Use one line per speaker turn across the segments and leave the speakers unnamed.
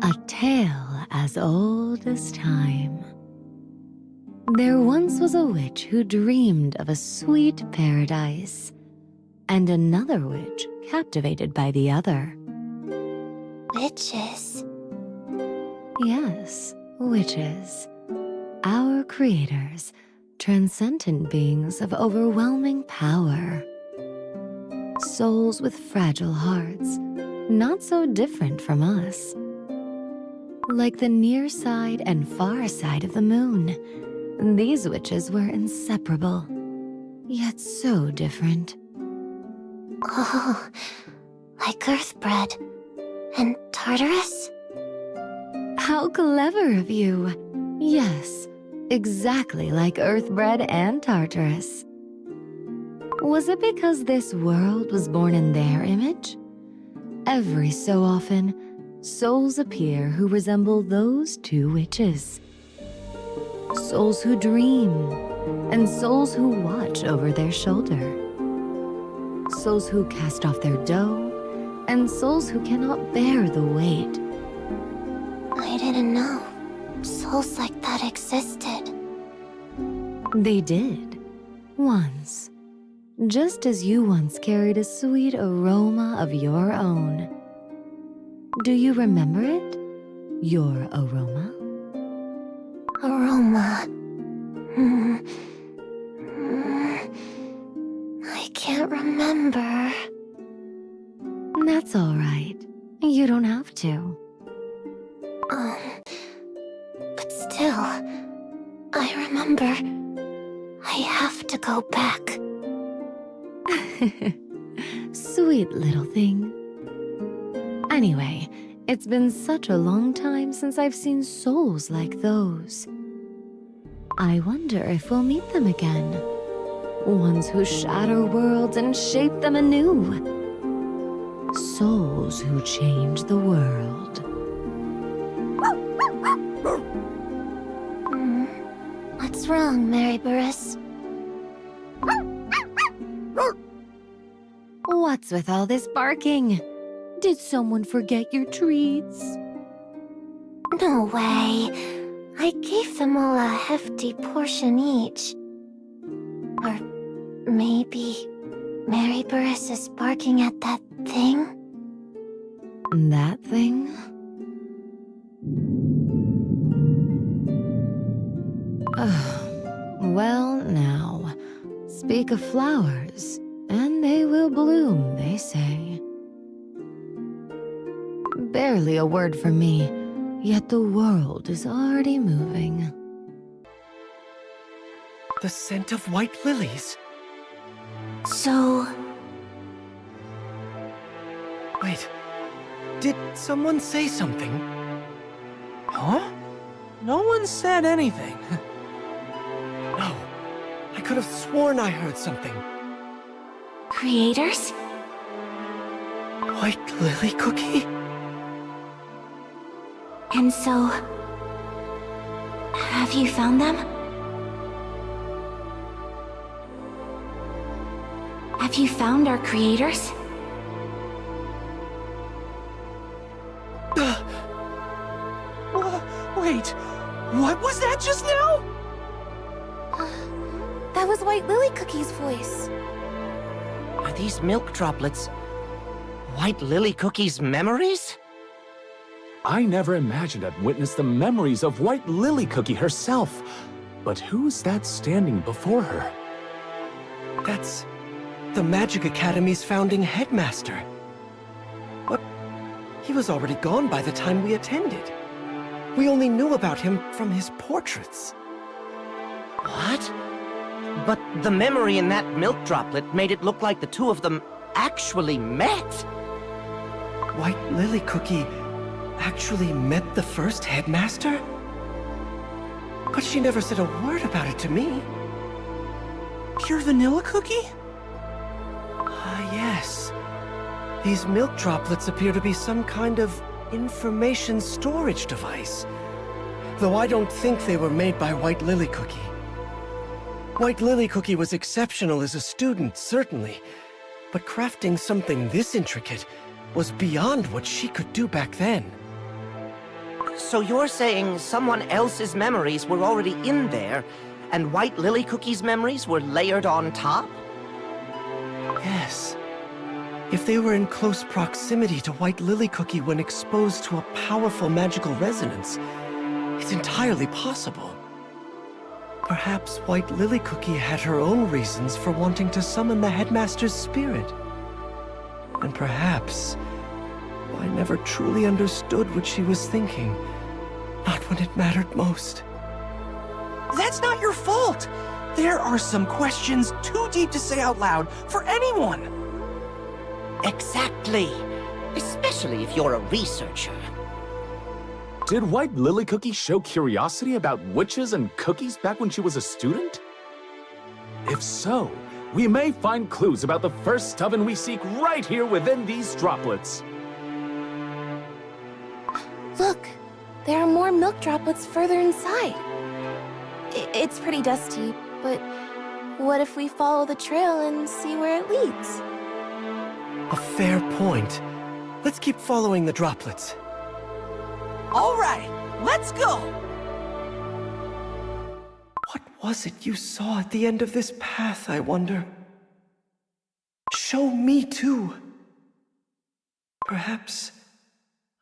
A tale as old as time. There once was a witch who dreamed of a sweet paradise, and another witch captivated by the other.
Witches?
Yes, witches. Our creators, transcendent beings of overwhelming power. Souls with fragile hearts, not so different from us. Like the near side and far side of the moon, these witches were inseparable, yet so different.
Oh, like Earthbred and Tartarus?
How clever of you! Yes, exactly like Earthbred and Tartarus. Was it because this world was born in their image? Every so often, souls appear who resemble those two witches. Souls who dream, and souls who watch over their shoulder. Souls who cast off their dough, and souls who cannot bear the weight.
I didn't know souls like that existed.
They did, once. Just as you once carried a sweet aroma of your own. Do you remember it? Your aroma?
Aroma. I can't remember.
That's all right. You don't have to.
But still, I remember. I have to go back.
Sweet little thing. Anyway, it's been such a long time since I've seen souls like those. I wonder if we'll meet them again. Ones who shatter worlds and shape them anew. Souls who change the world.
What's wrong, Mary Burris?
What's with all this barking? Did someone forget your treats?
No way. I gave them all a hefty portion each. Or maybe Mary Burris is barking at that thing?
That thing? Well, now, speak of flowers, and they will bloom, they say. Barely a word from me, yet the world is already moving.
The scent of white lilies.
So...
Wait, did someone say something?
Huh? No one said anything.
No, I could have sworn I heard something.
creators?
White lily cookie?
And so... have you found them? Have you found our creators?
Wait, what was that just now?
That was White Lily Cookie's voice.
Are these milk droplets White Lily Cookie's memories?
I never imagined I'd witness the memories of White Lily Cookie herself. But who's that standing before her?
That's the Magic Academy's founding headmaster. But he was already gone by the time we attended. We only knew about him from his portraits.
What? But the memory in that milk droplet made it look like the two of them actually met.
White Lily Cookie actually met the first headmaster? But she never said a word about it to me.
Pure vanilla cookie?
Ah, yes. These milk droplets appear to be some kind of information storage device. Though I don't think they were made by White Lily Cookie. White Lily Cookie was exceptional as a student, certainly. But crafting something this intricate was beyond what she could do back then.
So you're saying someone else's memories were already in there, and White Lily Cookie's memories were layered on top?
Yes. If they were in close proximity to White Lily Cookie when exposed to a powerful magical resonance, it's entirely possible. Perhaps White Lily Cookie had her own reasons for wanting to summon the Headmaster's spirit. And perhaps I never truly understood what she was thinking, not when it mattered most.
That's not your fault! There are some questions too deep to say out loud for anyone!
Exactly. Especially if you're a researcher.
Did White Lily Cookie show curiosity about witches and cookies back when she was a student? If so, we may find clues about the first oven we seek right here within these droplets.
Look, there are more milk droplets further inside. It's pretty dusty, but what if we follow the trail and see where it leads?
A fair point. Let's keep following the droplets.
All right, let's go!
What was it you saw at the end of this path, I wonder? Show me too. Perhaps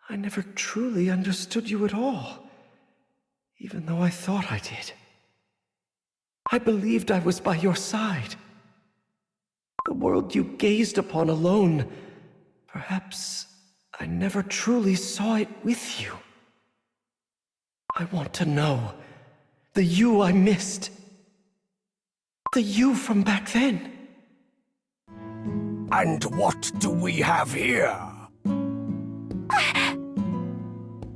I never truly understood you at all, even though I thought I did. I believed I was by your side. The world you gazed upon alone, perhaps I never truly saw it with you. I want to know the you I missed. The you from back then.
And what do we have here?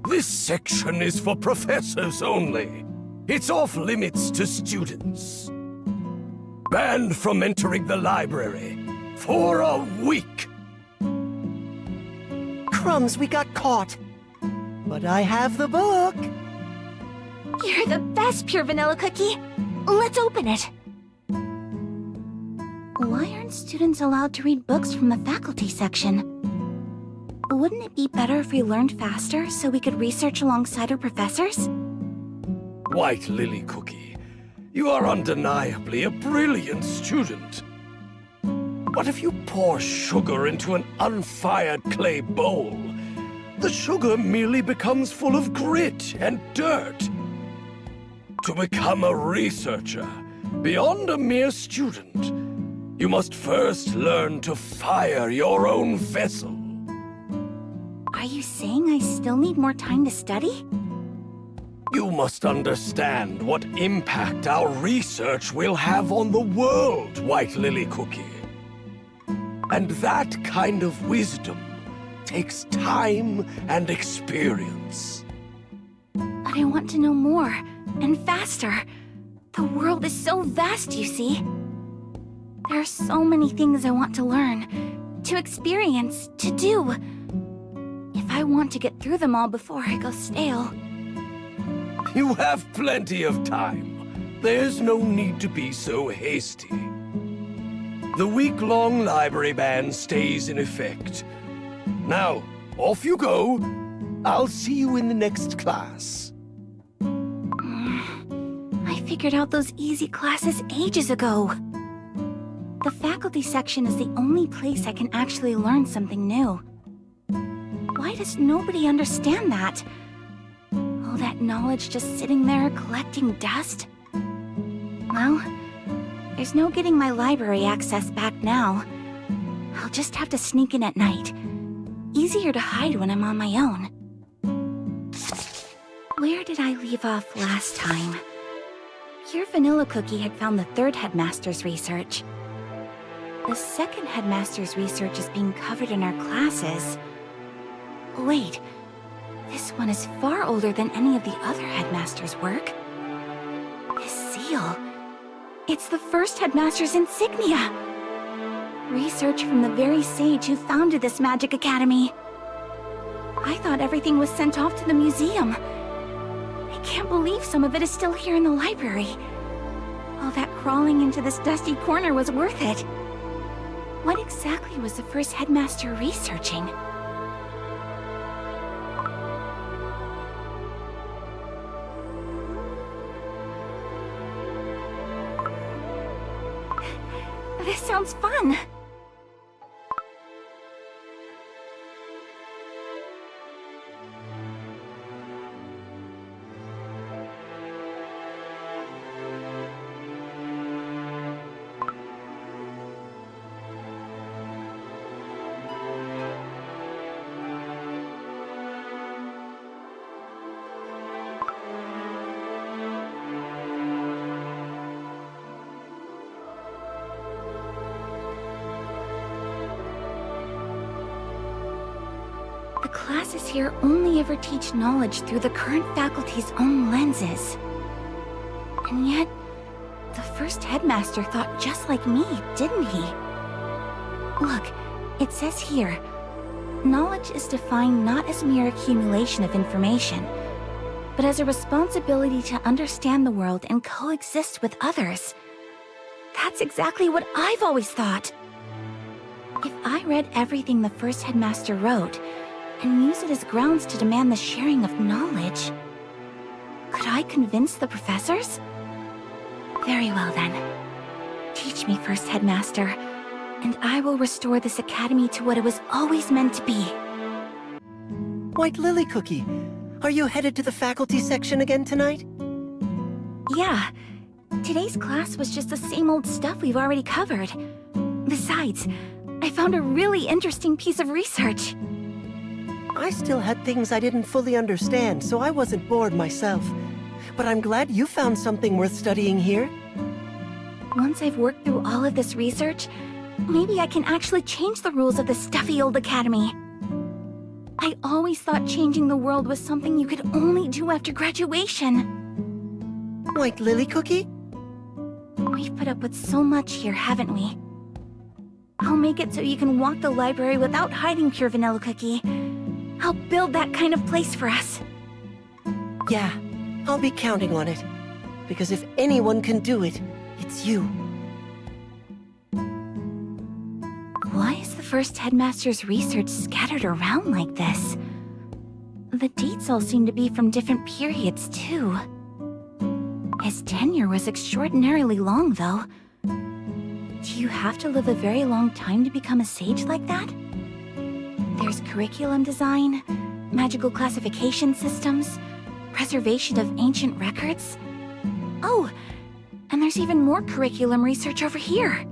This section is for professors only. It's off limits to students. Banned from entering the library for a week.
Crumbs, we got caught. But I have the book.
You're the best, Pure Vanilla Cookie. Let's open it. Why aren't students allowed to read books from the faculty section? Wouldn't it be better if we learned faster so we could research alongside our professors?
White Lily Cookie, you are undeniably a brilliant student. But if you pour sugar into an unfired clay bowl, the sugar merely becomes full of grit and dirt. To become a researcher, beyond a mere student, you must first learn to fire your own vessel.
Are you saying I still need more time to study?
You must understand what impact our research will have on the world, White Lily Cookie. And that kind of wisdom takes time and experience.
But I want to know more, and faster. The world is so vast, you see. There are so many things I want to learn, to experience, to do. If I want to get through them all before I go stale.
You have plenty of time. There's no need to be so hasty. The week-long library ban stays in effect. Now, off you go. I'll see you in the next class.
I figured out those easy classes ages ago. The faculty section is the only place I can actually learn something new. Why does nobody understand that? All that knowledge just sitting there collecting dust? Well, there's no getting my library access back now. I'll just have to sneak in at night. Easier to hide when I'm on my own. Where did I leave off last time? Pure Vanilla Cookie had found the third Headmaster's research. The second Headmaster's research is being covered in our classes. Wait, this one is far older than any of the other Headmaster's work. This seal, it's the first Headmaster's insignia! Research from the very sage who founded this magic academy. I thought everything was sent off to the museum. I can't believe some of it is still here in the library. All that crawling into this dusty corner was worth it. What exactly was the first Headmaster researching? This sounds fun. The classes here only ever teach knowledge through the current faculty's own lenses. And yet, the first headmaster thought just like me, didn't he? Look, it says here, knowledge is defined not as mere accumulation of information, but as a responsibility to understand the world and coexist with others. That's exactly what I've always thought. If I read everything the first headmaster wrote, and use it as grounds to demand the sharing of knowledge, could I convince the professors? Very well then. Teach me, first headmaster, and I will restore this academy to what it was always meant to be.
White Lily Cookie, are you headed to the faculty section again tonight?
Yeah. Today's class was just the same old stuff we've already covered. Besides, I found a really interesting piece of research.
I still had things I didn't fully understand, so I wasn't bored myself. But I'm glad you found something worth studying here.
Once I've worked through all of this research, maybe I can actually change the rules of this stuffy old academy. I always thought changing the world was something you could only do after graduation.
White Lily Cookie?
We've put up with so much here, haven't we? I'll make it so you can walk the library without hiding, Pure Vanilla Cookie. I'll build that kind of place for us.
Yeah, I'll be counting on it. Because if anyone can do it, it's you.
Why is the first headmaster's research scattered around like this? The dates all seem to be from different periods, too. His tenure was extraordinarily long, though. Do you have to live a very long time to become a sage like that? There's curriculum design, magical classification systems, preservation of ancient records. Oh, and there's even more curriculum research over here.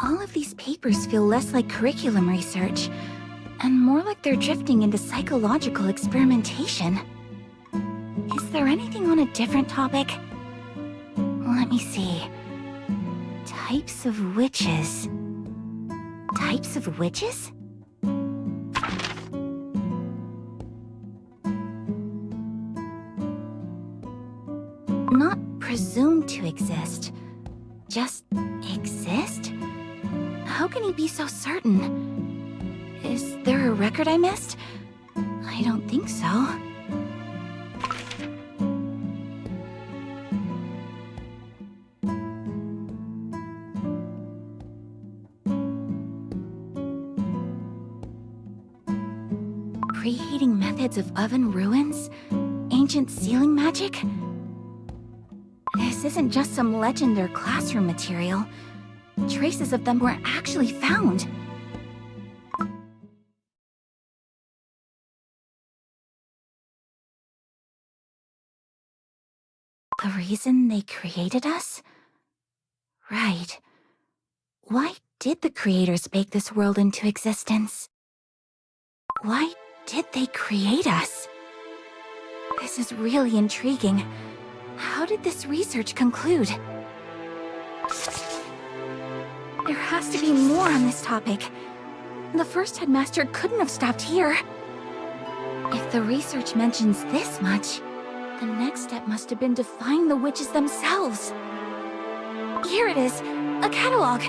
All of these papers feel less like curriculum research, and more like they're drifting into psychological experimentation. Is there anything on a different topic? Let me see. Types of witches. Types of witches? Not presumed to exist. Just exist? How can he be so certain? Is there a record I missed? I don't think so. Preheating methods of oven ruins? Ancient sealing magic? This isn't just some legend or classroom material. Traces of them were actually found. The reason they created us? Right. Why did the creators bake this world into existence? Why did they create us? This is really intriguing. How did this research conclude? There has to be more on this topic. The first headmaster couldn't have stopped here. If the research mentions this much, the next step must have been to find the witches themselves. Here it is, a catalog.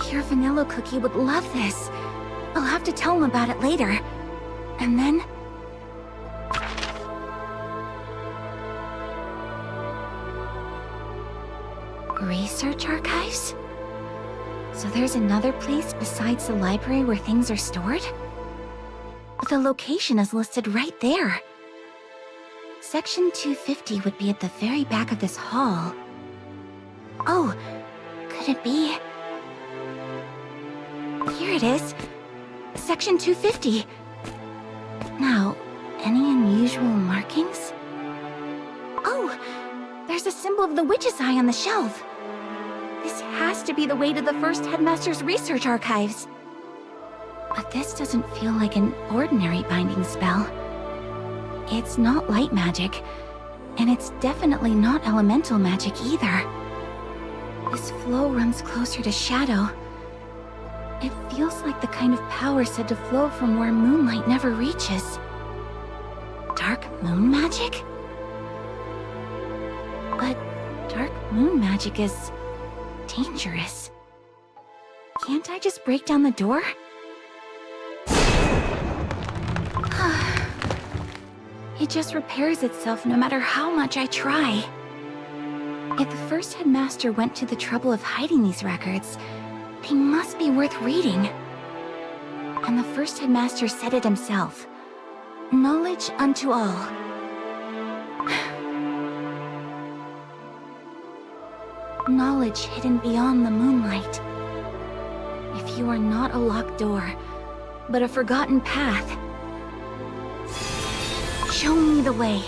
Pure Vanilla Cookie would love this. I'll have to tell him about it later. And then... Research archives? So there's another place besides the library where things are stored? The location is listed right there. Section 250 would be at the very back of this hall. Oh, could it be? Here it is. Section 250. Now, any unusual markings? Oh, there's a symbol of the witch's eye on the shelf. This has to be the way to the first Headmaster's research archives. But this doesn't feel like an ordinary binding spell. It's not light magic, and it's definitely not elemental magic either. This flow runs closer to shadow. It feels like the kind of power said to flow from where moonlight never reaches. Dark moon magic? But dark moon magic is dangerous. Can't I just break down the door? It just repairs itself no matter how much I try. If the first Headmaster went to the trouble of hiding these records, they must be worth reading. And the first Headmaster said it himself. Knowledge unto all. Knowledge hidden beyond the moonlight. If you are not a locked door, but a forgotten path, show me the way.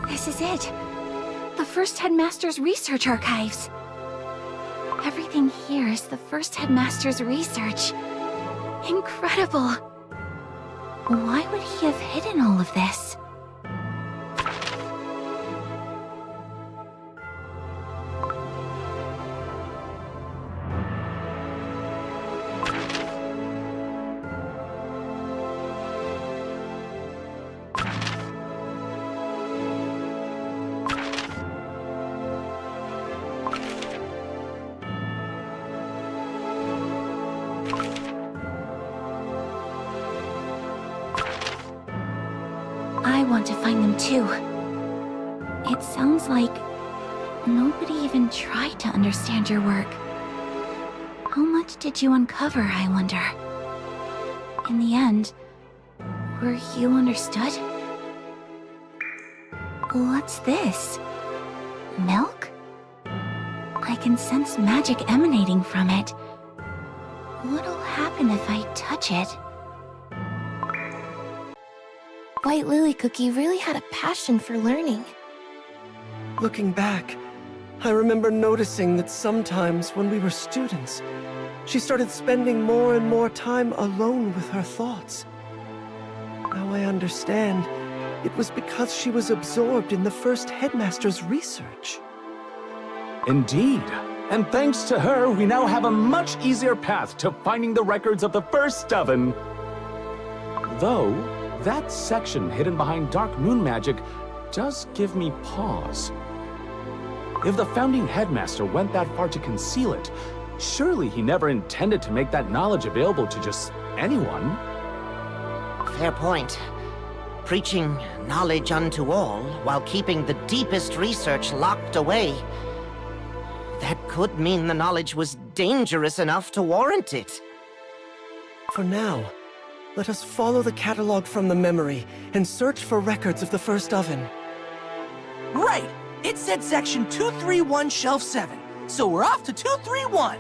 This is it. The first Headmaster's research archives. Everything here is the first Headmaster's research. Incredible. Why would he have hidden all of this? I want to find them too. It sounds like nobody even tried to understand your work. How much did you uncover, I wonder? In the end, were you understood? What's this? Milk? I can sense magic emanating from it. What'll happen if I touch it?
White Lily Cookie really had a passion for learning.
Looking back, I remember noticing that sometimes when we were students, she started spending more and more time alone with her thoughts. Now I understand. It was because she was absorbed in the first Headmaster's research.
Indeed. And thanks to her, we now have a much easier path to finding the records of the first oven. Though, that section hidden behind dark moon magic does give me pause. If the founding Headmaster went that far to conceal it, surely he never intended to make that knowledge available to just anyone.
Fair point. Preaching knowledge unto all while keeping the deepest research locked away. That could mean the knowledge was dangerous enough to warrant it.
For now, let us follow the catalog from the memory and search for records of the first oven.
Right! It said section 231, shelf 7. So we're off to 231!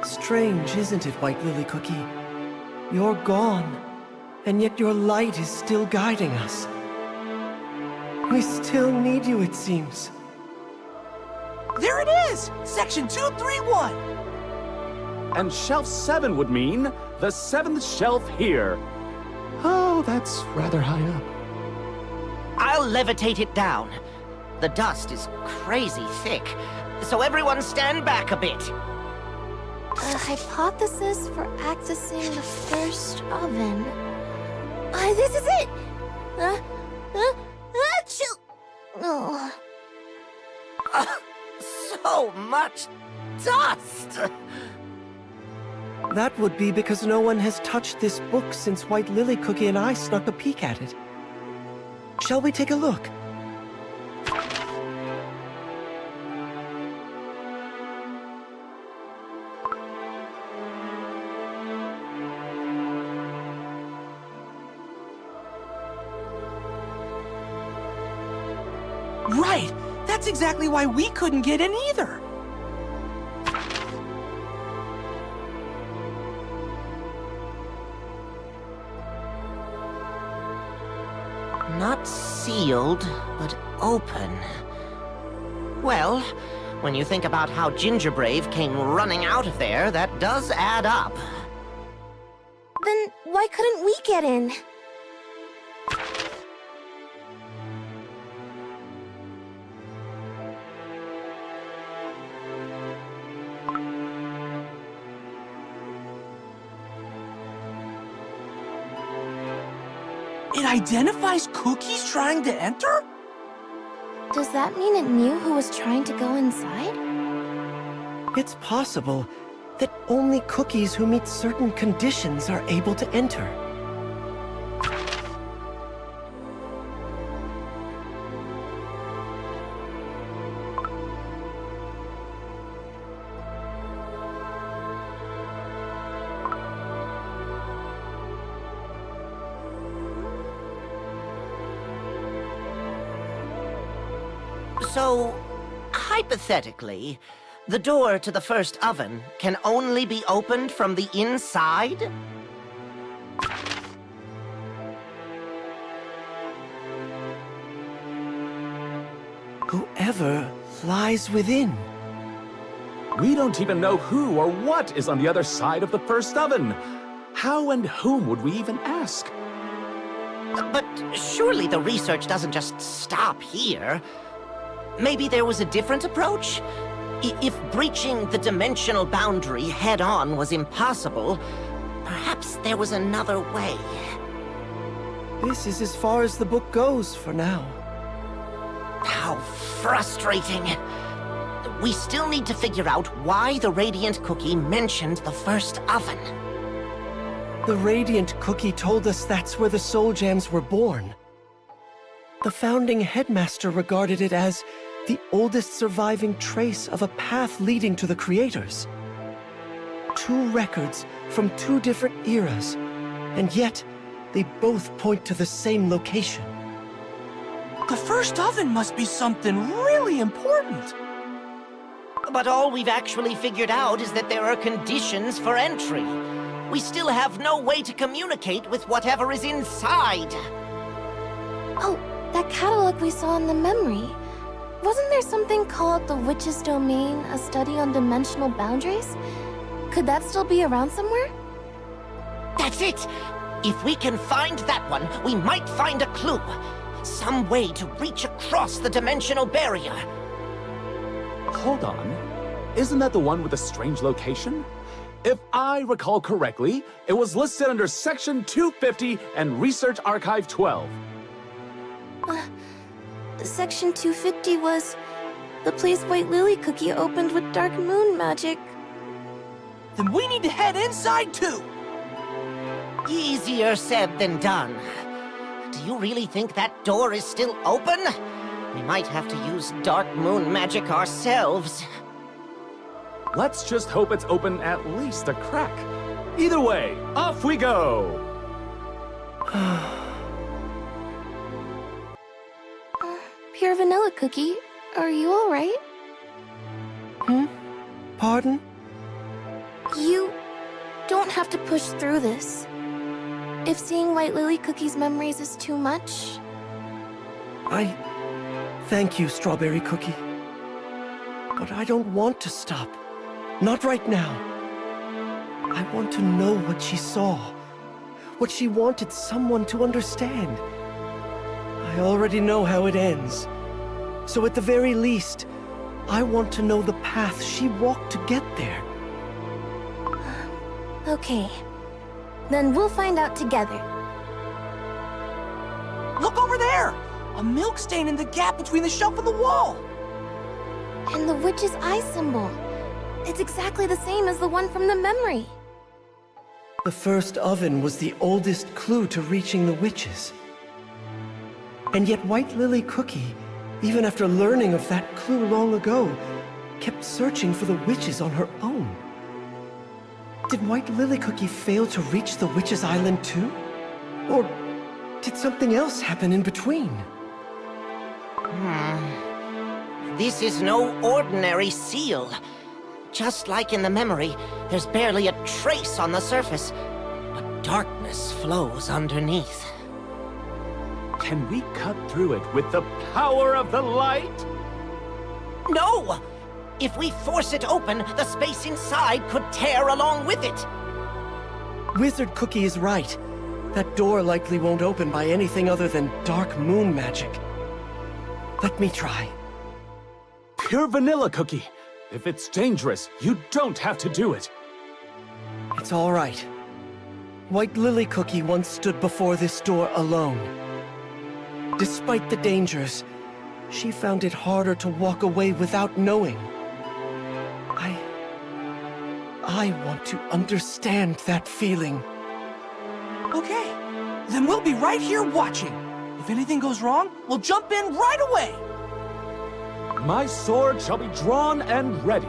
Strange, isn't it, White Lily Cookie? You're gone, and yet your light is still guiding us. We still need you, it seems.
There it is! Section 231!
And shelf 7 would mean the 7th shelf here. Oh, that's rather high up.
I'll levitate it down. The dust is crazy thick, so everyone stand back a bit.
A hypothesis for accessing the first oven. This is it! Achoo! Oh.
So much dust!
That would be because no one has touched this book since White Lily Cookie and I snuck a peek at it. Shall we take a look?
Right! That's exactly why we couldn't get in either!
Not sealed, but open. Well, when you think about how Gingerbrave came running out of there, that does add up.
Then why couldn't we get in?
It identifies cookies trying to enter?
Does that mean it knew who was trying to go inside?
It's possible that only cookies who meet certain conditions are able to enter.
So, hypothetically, the door to the first oven can only be opened from the inside?
Whoever lies within.
We don't even know who or what is on the other side of the first oven. How and whom would we even ask?
But surely the research doesn't just stop here. Maybe there was a different approach? If breaching the dimensional boundary head-on was impossible, perhaps there was another way.
This is as far as the book goes for now.
How frustrating. We still need to figure out why the Radiant Cookie mentioned the first oven.
The Radiant Cookie told us that's where the Soul Gems were born. The founding Headmaster regarded it as the oldest surviving trace of a path leading to the creators. 2 records from 2 different eras, and yet they both point to the same location.
The first oven must be something really important!
But all we've actually figured out is that there are conditions for entry. We still have no way to communicate with whatever is inside.
Oh, that catalog we saw in the memory. Wasn't there something called The Witch's Domain, a study on dimensional boundaries? Could that still be around somewhere?
That's it! If we can find that one, we might find a clue. Some way to reach across the dimensional barrier.
Hold on. Isn't that the one with the strange location? If I recall correctly, it was listed under Section 250 and Research Archive 12.
Section 250 was the place White Lily Cookie opened with Dark Moon magic.
Then we need to head inside too!
Easier said than done. Do you really think that door is still open? We might have to use Dark Moon magic ourselves.
Let's just hope it's open at least a crack. Either way, off we go!
Pure Vanilla Cookie, are you alright?
Pardon?
You don't have to push through this. If seeing White Lily Cookie's memories is too much...
Thank you, Strawberry Cookie. But I don't want to stop. Not right now. I want to know what she saw, what she wanted someone to understand. I already know how it ends. So at the very least, I want to know the path she walked to get there.
Okay. Then we'll find out together.
Look over there! A milk stain in the gap between the shelf and the wall!
And the witch's eye symbol. It's exactly the same as the one from the memory.
The first oven was the oldest clue to reaching the witches. And yet White Lily Cookie, even after learning of that clue long ago, kept searching for the witches on her own. Did White Lily Cookie fail to reach the witches' island too? Or did something else happen in between?
This is no ordinary seal. Just like in the memory, there's barely a trace on the surface, but darkness flows underneath.
Can we cut through it with the power of the light?
No! If we force it open, the space inside could tear along with it.
Wizard Cookie is right. That door likely won't open by anything other than dark moon magic. Let me try.
Pure vanilla cookie. If it's dangerous, you don't have to do it.
It's all right. White Lily Cookie once stood before this door alone. Despite the dangers, she found it harder to walk away without knowing. I want to understand that feeling.
Okay, then we'll be right here watching. If anything goes wrong, we'll jump in right away!
My sword shall be drawn and ready.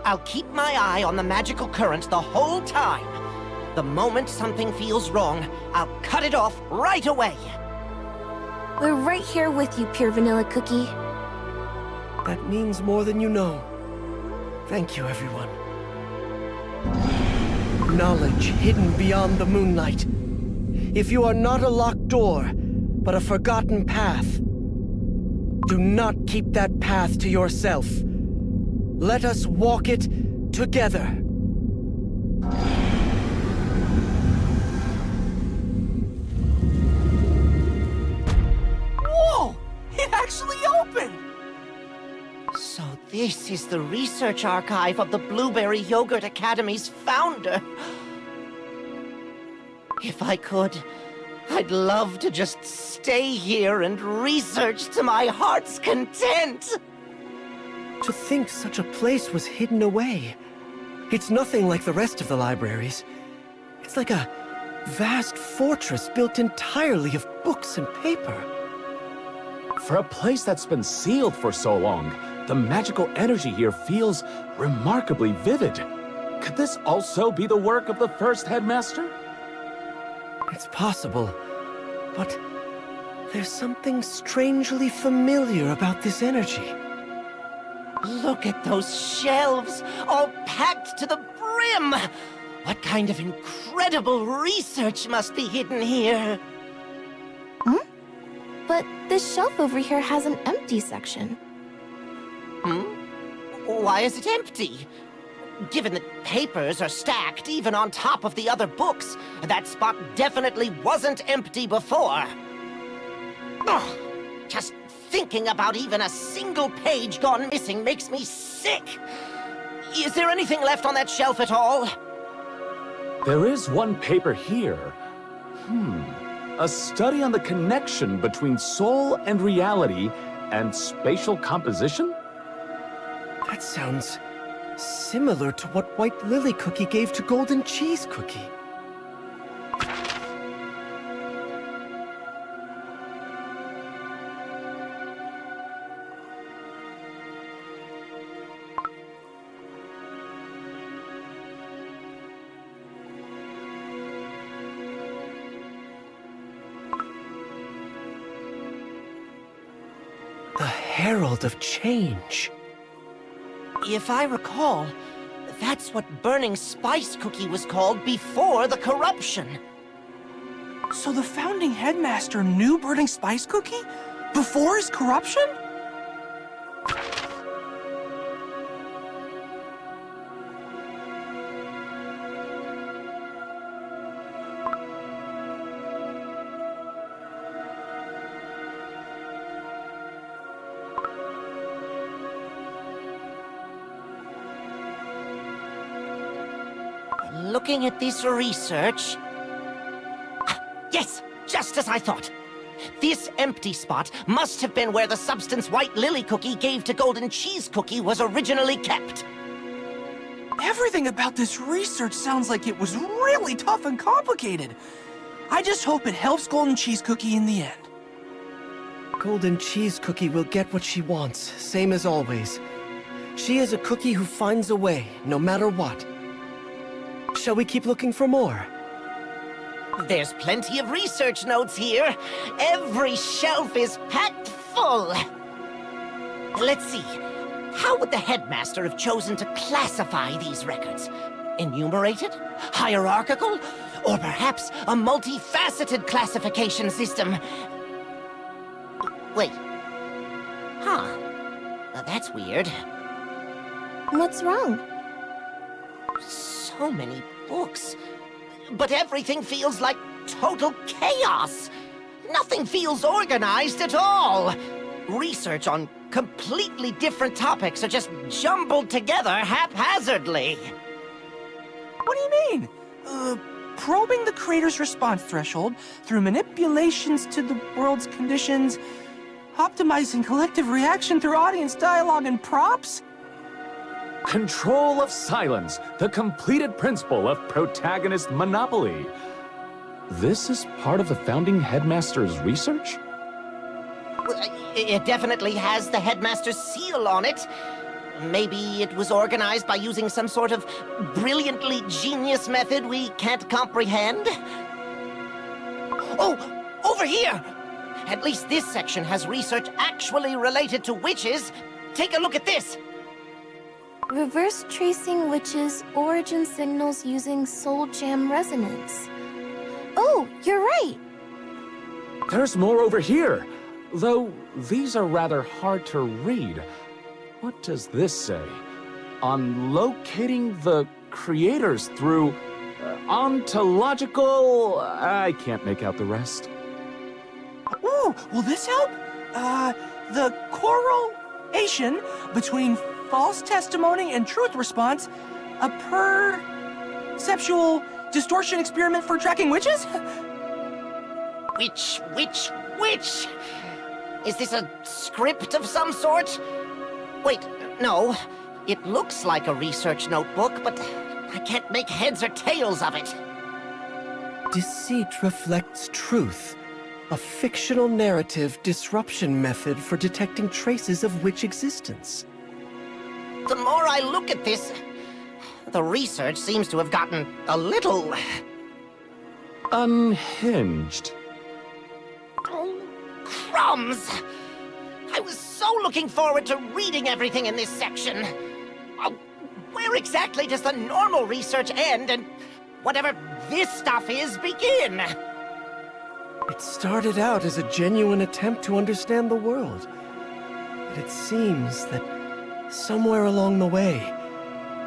I'll keep my eye on the magical current the whole time. The moment something feels wrong, I'll cut it off right away.
We're right here with you, Pure Vanilla Cookie.
That means more than you know. Thank you, everyone. Knowledge hidden beyond the moonlight. If you are not a locked door, but a forgotten path, do not keep that path to yourself. Let us walk it together.
Whoa! It actually opened!
So this is the research archive of the Blueberry Yogurt Academy's founder. If I could, I'd love to just stay here and research to my heart's content.
To think such a place was hidden away. It's nothing like the rest of the libraries. It's like a vast fortress built entirely of books and paper.
For a place that's been sealed for so long, the magical energy here feels remarkably vivid. Could this also be the work of the first Headmaster?
It's possible, but there's something strangely familiar about this energy.
Look at those shelves, all packed to the brim! What kind of incredible research must be hidden here?
But this shelf over here has an empty section.
Why is it empty? Given that papers are stacked even on top of the other books, that spot definitely wasn't empty before. Ugh, just thinking about even a single page gone missing makes me sick. Is there anything left on that shelf at all?
There is one paper here. A study on the connection between soul and reality and spatial composition?
That sounds similar to what White Lily Cookie gave to Golden Cheese Cookie. The Herald of Change.
If I recall, that's what Burning Spice Cookie was called before the corruption.
So the founding headmaster knew Burning Spice Cookie? Before his corruption?
Looking at this research... Yes, just as I thought. This empty spot must have been where the substance White Lily Cookie gave to Golden Cheese Cookie was originally kept.
Everything about this research sounds like it was really tough and complicated. I just hope it helps Golden Cheese Cookie in the end.
Golden Cheese Cookie will get what she wants, same as always. She is a cookie who finds a way, no matter what. Shall we keep looking for more?
There's plenty of research notes here. Every shelf is packed full. Let's see. How would the Headmaster have chosen to classify these records? Enumerated? Hierarchical? Or perhaps a multifaceted classification system? Wait. Huh. That's weird.
What's wrong?
So many books. But everything feels like total chaos. Nothing feels organized at all. Research on completely different topics are just jumbled together haphazardly.
What do you mean? Probing the creator's response threshold through manipulations to the world's conditions, optimizing collective reaction through audience dialogue and props?
Control of silence, the completed principle of protagonist monopoly. This is part of the founding Headmaster's research?
It definitely has the Headmaster's seal on it. Maybe it was organized by using some sort of brilliantly genius method we can't comprehend? Oh, over here! At least this section has research actually related to witches. Take a look at this!
Reverse tracing witches' origin signals using soul gem resonance. Oh, you're right!
There's more over here, though these are rather hard to read. What does this say? On locating the creators through ontological... I can't make out the rest.
Ooh, will this help? The correlation between false testimony and truth response, a perceptual distortion experiment for tracking witches?
Witch? Is this a script of some sort? Wait, no. It looks like a research notebook, but I can't make heads or tails of it.
Deceit reflects truth. A fictional narrative disruption method for detecting traces of witch existence.
The more I look at this, the research seems to have gotten a little...
unhinged.
Oh, crumbs! I was so looking forward to reading everything in this section. Where exactly does the normal research end and whatever this stuff is begin?
It started out as a genuine attempt to understand the world. But it seems that somewhere along the way,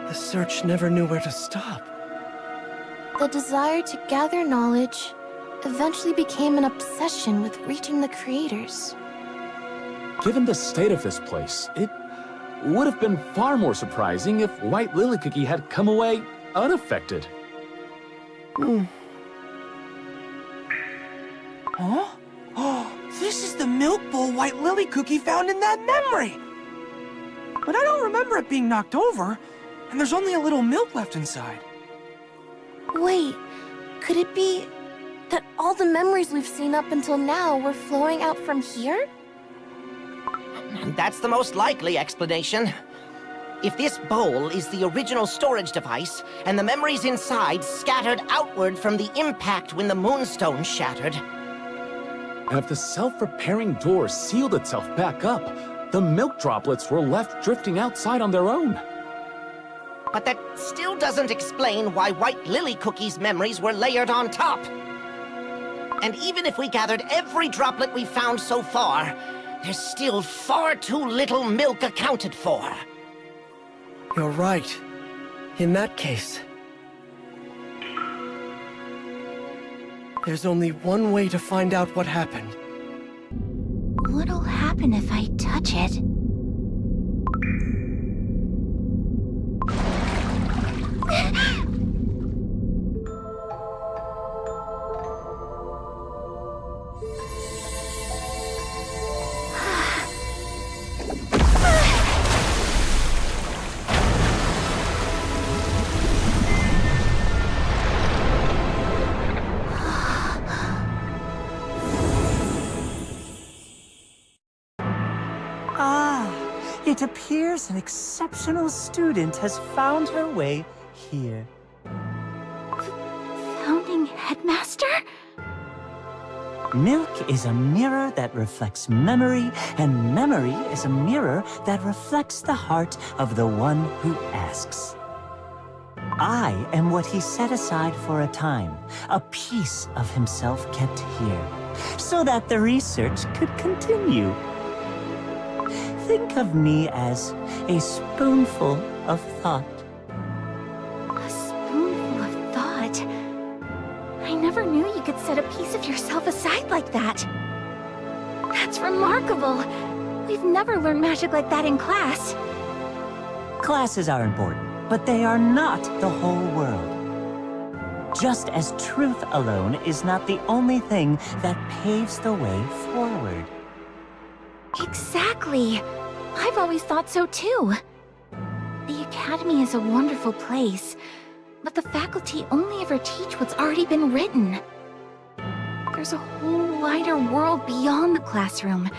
the search never knew where to stop.
The desire to gather knowledge eventually became an obsession with reaching the creators.
Given the state of this place, it would have been far more surprising if White Lily Cookie had come away unaffected.
Huh? Oh, this is the milk bowl White Lily Cookie found in that memory! But I don't remember it being knocked over, and there's only a little milk left inside.
Wait, could it be that all the memories we've seen up until now were flowing out from here?
That's the most likely explanation. If this bowl is the original storage device, and the memories inside scattered outward from the impact when the moonstone shattered...
And if the self-repairing door sealed itself back up, the milk droplets were left drifting outside on their own.
But that still doesn't explain why White Lily Cookie's memories were layered on top. And even if we gathered every droplet we've found so far, there's still far too little milk accounted for.
You're right. In that case, there's only one way to find out what happened.
What'll happen if I touch it?
It appears an exceptional student has found her way here.
Founding Headmaster?
Milk is a mirror that reflects memory, and memory is a mirror that reflects the heart of the one who asks. I am what he set aside for a time, a piece of himself kept here, so that the research could continue. Think of me as a spoonful of thought.
A spoonful of thought? I never knew you could set a piece of yourself aside like that. That's remarkable. We've never learned magic like that in class.
Classes are important, but they are not the whole world. Just as truth alone is not the only thing that paves the way forward.
Exactly. I've always thought so too. The Academy is a wonderful place, but the faculty only ever teach what's already been written. There's a whole wider world beyond the classroom,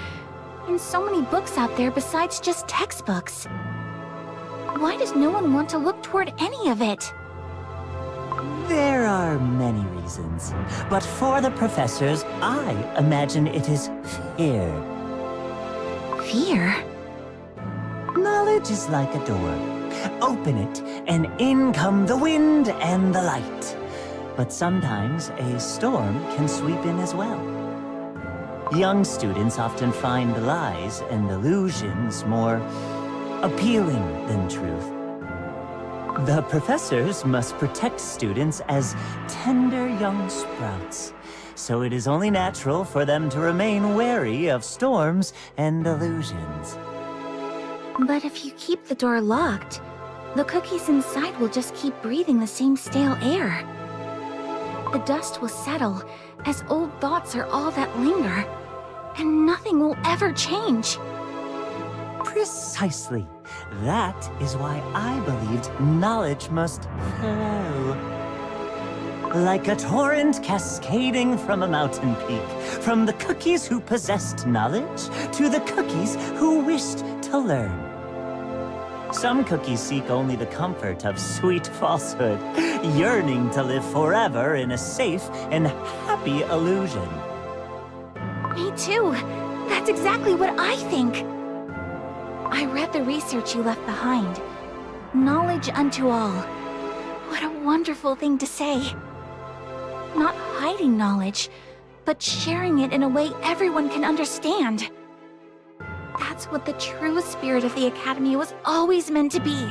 and so many books out there besides just textbooks. Why does no one want to look toward any of it?
There are many reasons, but for the professors, I imagine it is fear.
Fear?
Knowledge is like a door. Open it, and in come the wind and the light. But sometimes a storm can sweep in as well. Young students often find lies and illusions more appealing than truth. The professors must protect students as tender young sprouts, so it is only natural for them to remain wary of storms and illusions.
But if you keep the door locked, the cookies inside will just keep breathing the same stale air. The dust will settle, as old thoughts are all that linger, and nothing will ever change.
Precisely. That is why I believed knowledge must flow. Like a torrent cascading from a mountain peak, from the cookies who possessed knowledge to the cookies who wished to learn. Some cookies seek only the comfort of sweet falsehood, yearning to live forever in a safe and happy illusion.
Me too. That's exactly what I think. I read the research you left behind. Knowledge unto all. What a wonderful thing to say. Not hiding knowledge, but sharing it in a way everyone can understand. That's what the true spirit of the Academy was always meant to be.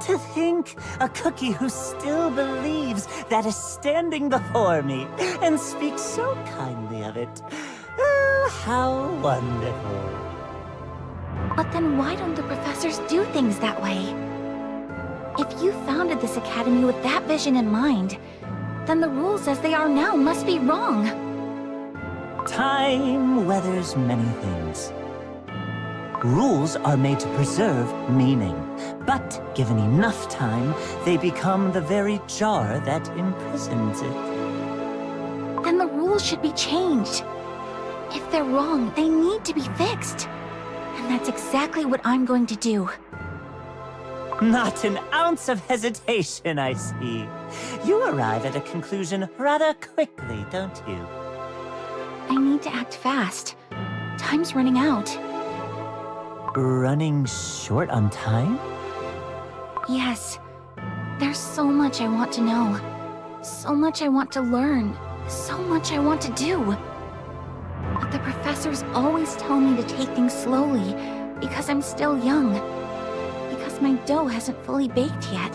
To think, a cookie who still believes that is standing before me and speaks so kindly of it. Oh, how wonderful.
But then why don't the professors do things that way? If you founded this academy with that vision in mind, then the rules as they are now must be wrong.
Time weathers many things. Rules are made to preserve meaning, but given enough time, they become the very jar that imprisons it.
Then the rules should be changed. If they're wrong, they need to be fixed. And that's exactly what I'm going to do.
Not an ounce of hesitation, I see. You arrive at a conclusion rather quickly, don't you?
I need to act fast. Time's running out.
Running short on time?
Yes. There's so much I want to know. So much I want to learn. So much I want to do. But the professors always tell me to take things slowly because I'm still young. Because my dough hasn't fully baked yet.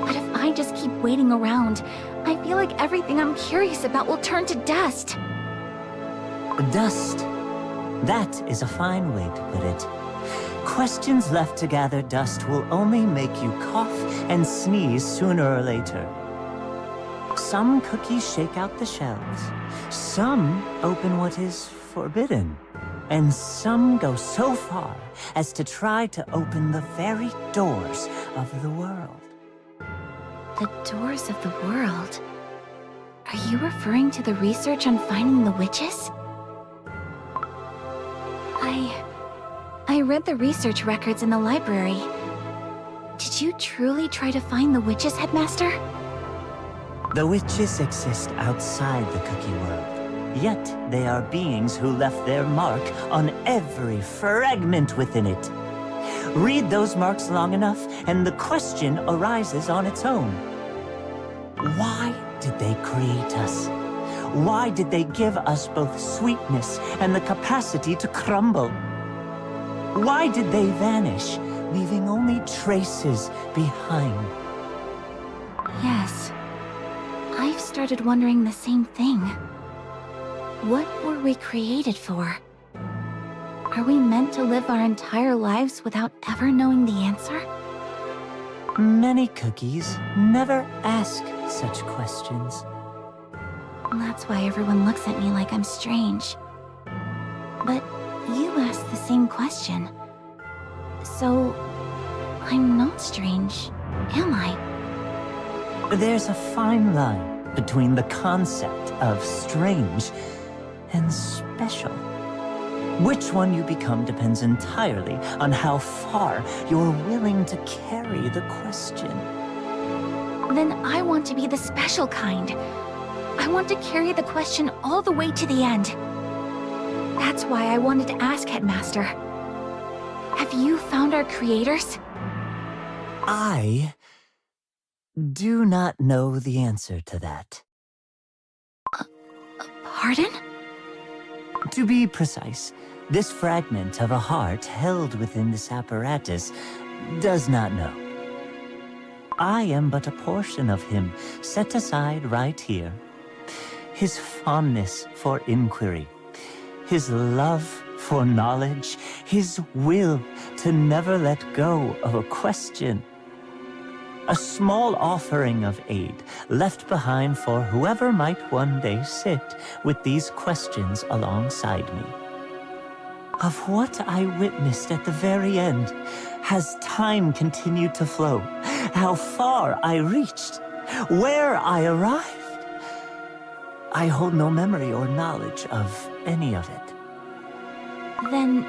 But if I just keep waiting around, I feel like everything I'm curious about will turn to dust.
Dust. That is a fine way to put it. Questions left to gather dust will only make you cough and sneeze sooner or later. Some cookies shake out the shells. Some open what is forbidden. And some go so far as to try to open the very doors of the world.
The doors of the world? Are you referring to the research on finding the witches? I read the research records in the library. Did you truly try to find the witches, Headmaster?
The witches exist outside the cookie world, yet they are beings who left their mark on every fragment within it. Read those marks long enough, and the question arises on its own. Why did they create us? Why did they give us both sweetness and the capacity to crumble? Why did they vanish, leaving only traces behind?
Yes. I've started wondering the same thing. What were we created for? Are we meant to live our entire lives without ever knowing the answer?
Many cookies never ask such questions.
That's why everyone looks at me like I'm strange. But you asked the same question. So, I'm not strange, am I?
There's a fine line between the concept of strange and special. Which one you become depends entirely on how far you're willing to carry the question.
Then I want to be the special kind. I want to carry the question all the way to the end. That's why I wanted to ask Headmaster. Have you found our creators?
I do not know the answer to that.
Pardon?
To be precise, this fragment of a heart held within this apparatus does not know. I am but a portion of him set aside right here. His fondness for inquiry, his love for knowledge, his will to never let go of a question. A small offering of aid left behind for whoever might one day sit with these questions alongside me. Of what I witnessed at the very end, has time continued to flow, how far I reached, where I arrived. I hold no memory or knowledge of any of it.
Then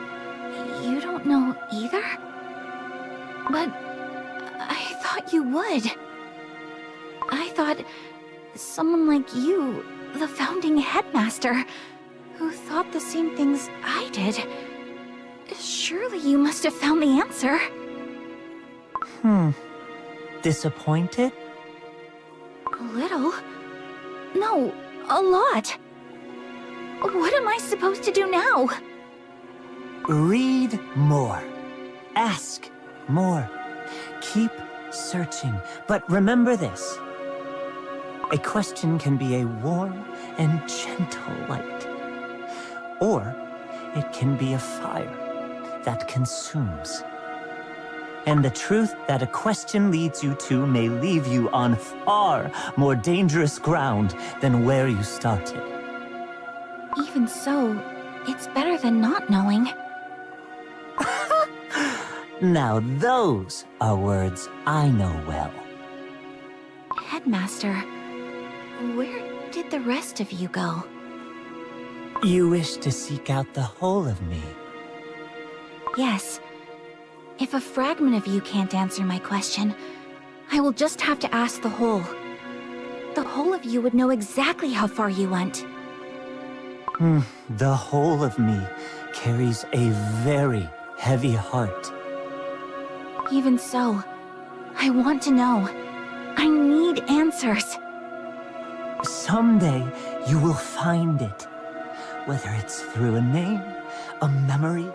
you don't know either? But I thought you would. I thought someone like you, the founding Headmaster, who thought the same things I did. Surely you must have found the answer.
Disappointed?
A little? No, a lot. What am I supposed to do now?
Read more. Ask more. Keep searching. But remember this. A question can be a warm and gentle light. Or it can be a fire that consumes. And the truth that a question leads you to may leave you on far more dangerous ground than where you started.
Even so, it's better than not knowing.
Now those are words I know well.
Headmaster, where did the rest of you go?
You wish to seek out the whole of me.
Yes. If a fragment of you can't answer my question, I will just have to ask the whole. The whole of you would know exactly how far you went.
The whole of me carries a very heavy heart.
Even so, I want to know. I need answers.
Someday you will find it, whether it's through a name, a memory,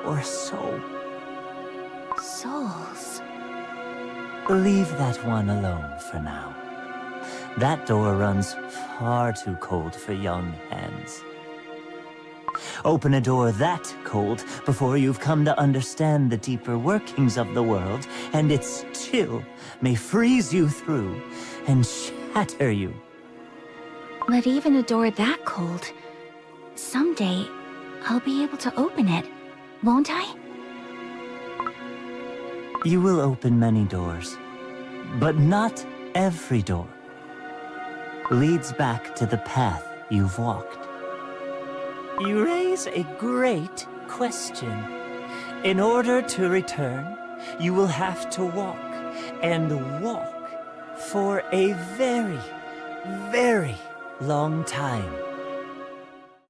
or a soul.
Souls.
Leave that one alone for now. That door runs far too cold for young hands. Open a door that cold before you've come to understand the deeper workings of the world, and its chill may freeze you through and shatter you.
But even a door that cold, someday
I'll be able to open it, won't I?
You will open many doors, but not every door leads back to the path you've walked. You raise a great question. In order to return, you will have to walk, and walk for a very, very long time.